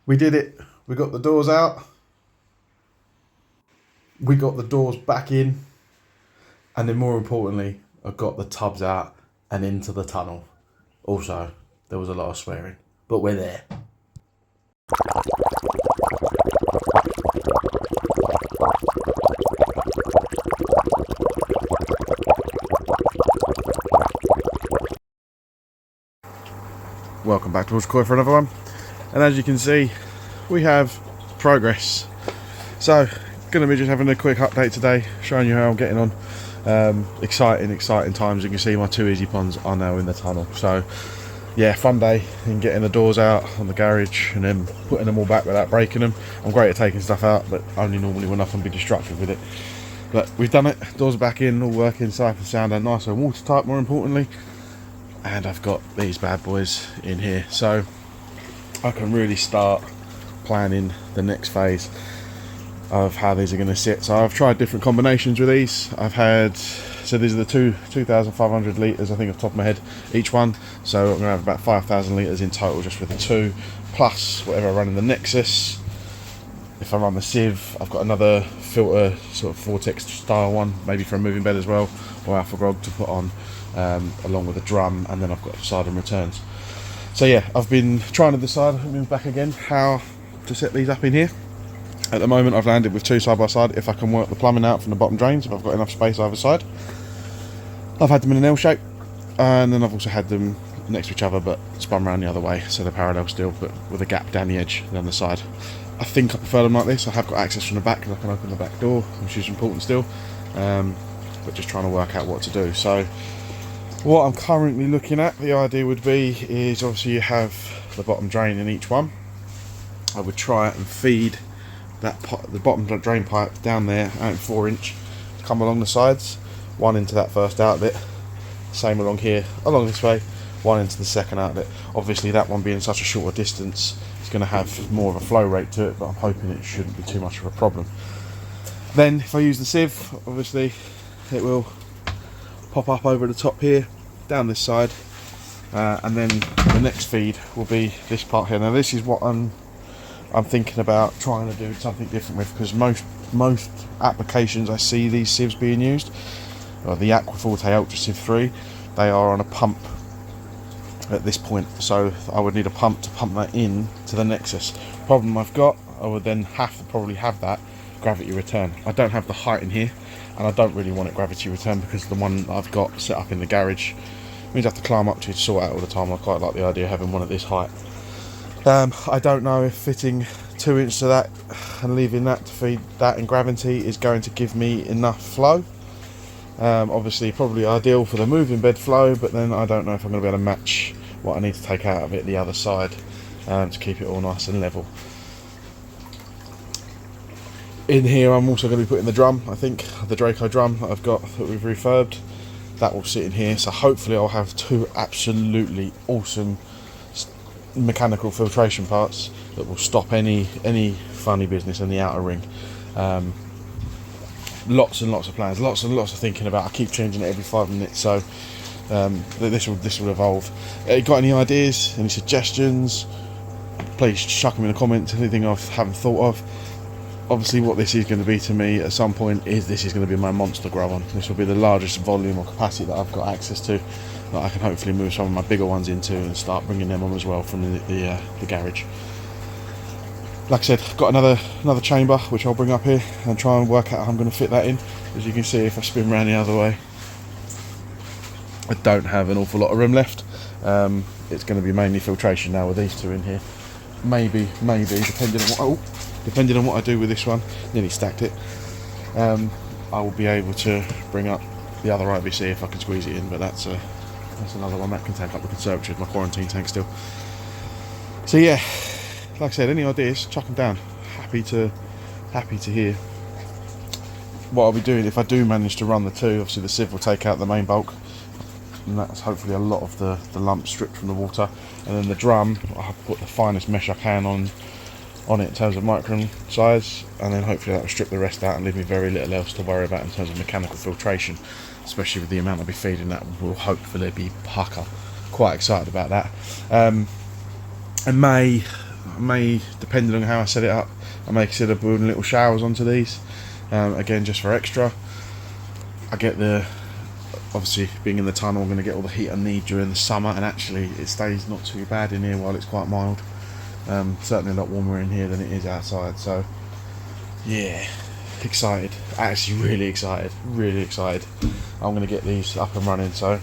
We did it. We got the doors out. We got the doors back in. And then more importantly, I got the tubs out and into the tunnel. Also, there was a lot of swearing. But we're there. Welcome back to Koi for another one. And as you can see, we have progress. So, going to be just having a quick update today, showing you how I'm getting on. Exciting times. You can see my two easy ponds are now in the tunnel. So, yeah, fun day in getting the doors out on the garage and then putting them all back without breaking them. I'm great at taking stuff out, but only normally when I can be destructive with it. But we've done it. Doors are back in, all working, safe and sound, and nice and watertight, more importantly. And I've got these bad boys in here, so I can really start planning the next phase of how these are going to sit. So I've tried different combinations with these. I've had, so these are the 2,500 litres, I think off the top of my head, each one. So I'm going to have about 5,000 litres in total just with the two, plus whatever I run in the Nexus. If I run the sieve, I've got another filter, sort of vortex style one, maybe for a moving bed as well, or alpha grog to put on, along with a drum, and then I've got side and returns. So yeah, I've been trying to decide, I've been back again, how to set these up in here. At the moment I've landed with two side by side, if I can work the plumbing out from the bottom drains, if I've got enough space either side. I've had them in an L shape, and then I've also had them next to each other but spun around the other way, so they're parallel still, but with a gap down the edge, down the side. I think I prefer them like this. I have got access from the back because I can open the back door, which is important still, but just trying to work out what to do. So what I'm currently looking at, the idea would be, is obviously you have the bottom drain in each one. I would try and feed that the bottom drain pipe down there out in 4-inch, come along the sides, one into that first outlet, same along here, along this way, one into the second outlet. Obviously that one being such a shorter distance, it's going to have more of a flow rate to it, but I'm hoping it shouldn't be too much of a problem. Then if I use the sieve, obviously it will pop up over the top here, down this side, and then the next feed will be this part here. Now this is what I'm thinking about trying to do something different with, because most applications I see these sieves being used, or the Aquaforte Ultra Sieve 3, they are on a pump at this point, so I would need a pump to pump that in to the Nexus. Problem I've got, I would then have to probably have that gravity return. I don't have the height in here, and I don't really want it gravity return because the one I've got set up in the garage means I have to climb up to sort out all the time. I quite like the idea of having one at this height. I don't know if fitting 2 inches to that and leaving that to feed that in gravity is going to give me enough flow. Obviously probably ideal for the moving bed flow, but then I don't know if I'm going to be able to match what I need to take out of it the other side, to keep it all nice and level. In here I'm also going to be putting the drum, I think, the Draco drum that I've got that we've refurbed. That will sit in here, so hopefully I'll have two absolutely awesome mechanical filtration parts that will stop any funny business in the outer ring. Lots and lots of plans, lots and lots of thinking about. I keep changing it every 5 minutes, so this will evolve. Got any ideas, any suggestions? Please chuck them in the comments. Anything I haven't thought of. Obviously what this is going to be to me at some point is this is going to be my monster grow on. This will be the largest volume or capacity that I've got access to, that I can hopefully move some of my bigger ones into and start bringing them on as well from the garage. Like I said, got another chamber which I'll bring up here and try and work out how I'm going to fit that in. As you can see, if I spin around the other way, I don't have an awful lot of room left. It's going to be mainly filtration now with these two in here. Maybe depending on what I do with this one, nearly stacked it, I will be able to bring up the other IBC if I can squeeze it in, but that's another one that can take up the conservatory, my quarantine tank still. So yeah, like I said, any ideas, chuck them down. Happy to hear what I'll be doing if I do manage to run the two. Obviously the sieve will take out the main bulk, and that's hopefully a lot of the lump stripped from the water, and then the drum I'll put the finest mesh I can on it in terms of micron size, and then hopefully that will strip the rest out and leave me very little else to worry about in terms of mechanical filtration, especially with the amount I'll be feeding. That will hopefully be pucker. Quite excited about that. And I may, depending on how I set it up, I may consider building little showers onto these, again just for extra. I get the, obviously being in the tunnel, I'm going to get all the heat I need during the summer, and actually it stays not too bad in here while it's quite mild. Certainly a lot warmer in here than it is outside, so yeah, excited, actually really excited, I'm going to get these up and running. So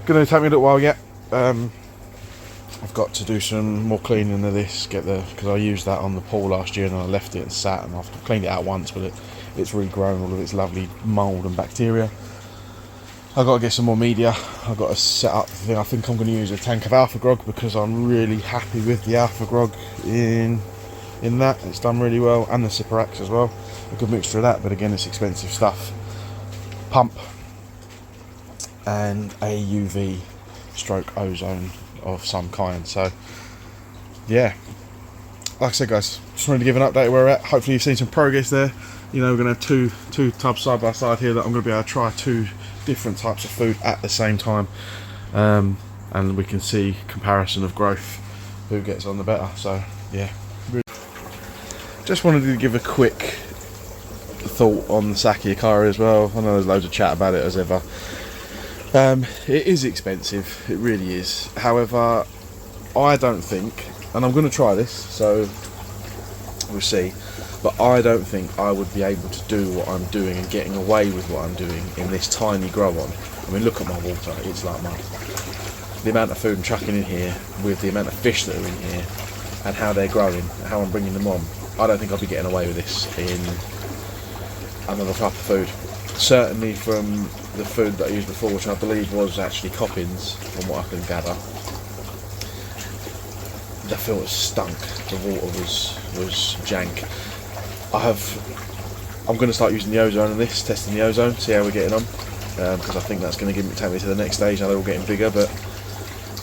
going to take me a little while yet. I've got to do some more cleaning of this, because I used that on the pool last year and I left it and sat, and I've cleaned it out once, but it's regrown all of its lovely mould and bacteria. I've got to get some more media. I've got to set up the thing. I think I'm going to use a tank of Alpha Grog, because I'm really happy with the Alpha Grog in that. It's done really well, and the Cyperax as well. A good mixture of that, but again, it's expensive stuff. Pump and a UV stroke ozone of some kind. So yeah, like I said guys, just wanted to give an update where we're at. Hopefully you've seen some progress there. You know, we're going to have two tubs side by side here that I'm going to be able to try 2 different types of food at the same time, and we can see comparison of growth, who gets on the better. So yeah, just wanted to give a quick thought on the Saki-Hikari as well. I know there's loads of chat about it as ever. It is expensive, it really is. However, I don't think, and I'm going to try this, so we'll see, but I don't think I would be able to do what I'm doing and getting away with what I'm doing in this tiny grow on. I mean, look at my water, it's like mud. The amount of food I'm chucking in here, with the amount of fish that are in here, and how they're growing, and how I'm bringing them on, I don't think I'll be getting away with this in another type of food. Certainly from the food that I used before, which I believe was actually Coppins, from what I can gather. The filter stunk. The water was jank. I'm going to start using the ozone on this, testing the ozone, see how we're getting on, because I think that's going to take me to the next stage. Now they're all getting bigger, but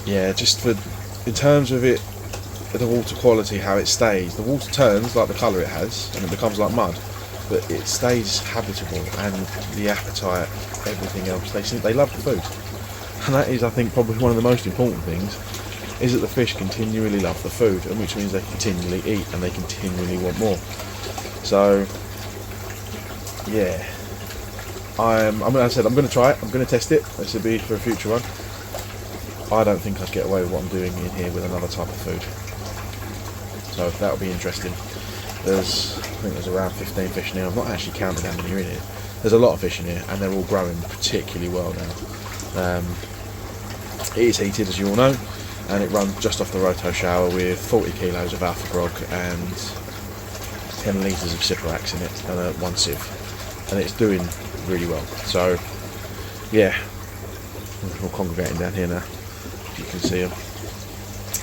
yeah, just in terms of it, the water quality, how it stays. The water turns like the colour it has, and it becomes like mud. But it stays habitable, and the appetite, everything else, they love the food. And that is, I think, probably one of the most important things, is that the fish continually love the food, and which means they continually eat and they continually want more. So yeah, I'm going to try it, I'm going to test it. This will be for a future one. I don't think I'd get away with what I'm doing in here with another type of food, so that'll be interesting. I think there's around 15 fish in here. I've not actually counted how many are in here. There's a lot of fish in here, and they're all growing particularly well now. It is heated, as you all know, and it runs just off the roto shower with 40 kilos of Alpha Grog and 10 litres of Cyperax in it, and 1 sieve, and it's doing really well. So yeah, we're all congregating down here now, you can see them.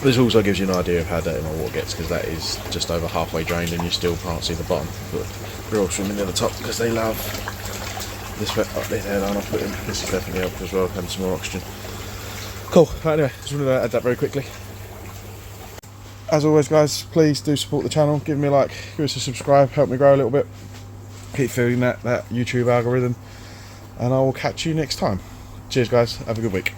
This also gives you an idea of how dirty my water gets, because that is just over halfway drained and you still can't see the bottom. But we're all swimming near the top because they love this wet up there, and I'll put in. This is definitely helped as well, having some more oxygen. Cool. Anyway, just wanted to add that very quickly. As always guys, please do support the channel, give me a like, give us a subscribe, help me grow a little bit, keep feeding that YouTube algorithm, and I will catch you next time. Cheers guys, have a good week.